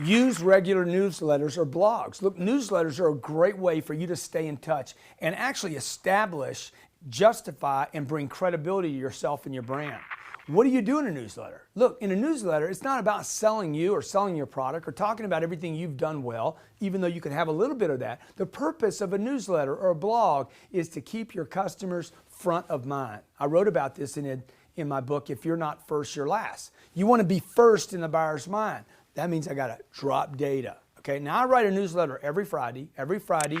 Use regular newsletters or blogs. Look, newsletters are a great way for you to stay in touch and actually establish, justify, and bring credibility to yourself and your brand. What do you do in a newsletter? Look, in a newsletter, it's not about selling you or selling your product or talking about everything you've done well, even though you can have a little bit of that. The purpose of a newsletter or a blog is to keep your customers front of mind. I wrote about this in my book, If You're Not First, You're Last. You want to be first in the buyer's mind. That means I got to drop data. Okay, now I write a newsletter every Friday. Every Friday,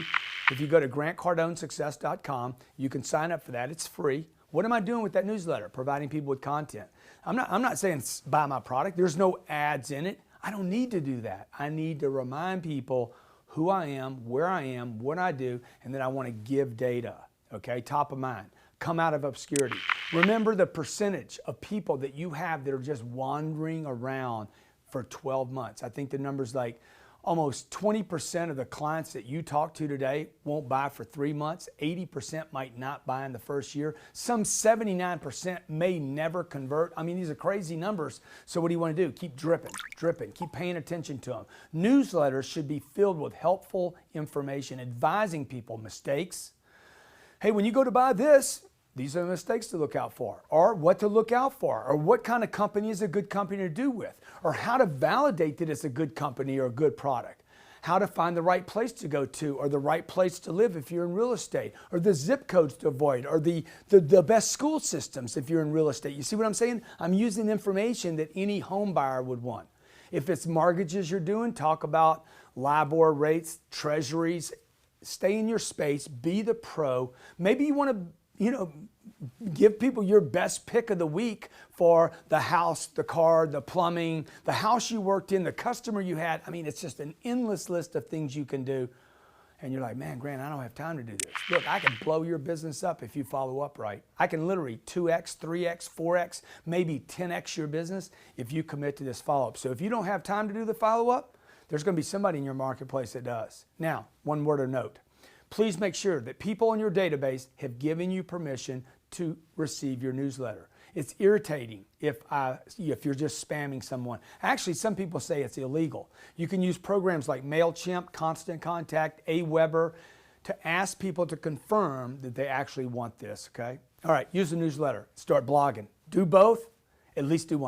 if you go to grantcardonesuccess.com, you can sign up for that. It's free. What am I doing with that newsletter? Providing people with content. I'm not saying buy my product. There's no ads in it. I don't need to do that. I need to remind people who I am, where I am, what I do, and that I want to give data. Okay, top of mind. Come out of obscurity. Remember the percentage of people that you have that are just wandering around for 12 months. I think the number's like almost 20% of the clients that you talk to today won't buy for 3 months. 80% might not buy in the first year. Some 79% may never convert. I mean, these are crazy numbers. So what do you want to do? Keep dripping, keep paying attention to them. Newsletters should be filled with helpful information, advising people mistakes. Hey, when you go to buy this, these are the mistakes to look out for, or what to look out for, or what kind of company is a good company to do with, or how to validate that it's a good company or a good product, how to find the right place to go to, or the right place to live if you're in real estate, or the zip codes to avoid, or the best school systems if you're in real estate. You see what I'm saying? I'm using information that any home buyer would want. If it's mortgages you're doing, talk about LIBOR rates, treasuries. Stay in your space, be the pro. Maybe you want to give people your best pick of the week for the house, the car, the plumbing, the house you worked in, the customer you had. I mean, it's just an endless list of things you can do. And you're like, man, Grant, I don't have time to do this. Look, I can blow your business up if you follow up right. I can literally 2x, 3x, 4x, maybe 10x your business if you commit to this follow-up. So if you don't have time to do the follow-up, there's going to be somebody in your marketplace that does. Now, one word of note. Please make sure that people in your database have given you permission to receive your newsletter. It's irritating if you're just spamming someone. Actually, some people say it's illegal. You can use programs like MailChimp, Constant Contact, Aweber to ask people to confirm that they actually want this, okay? All right, use the newsletter. Start blogging. Do both, at least do one.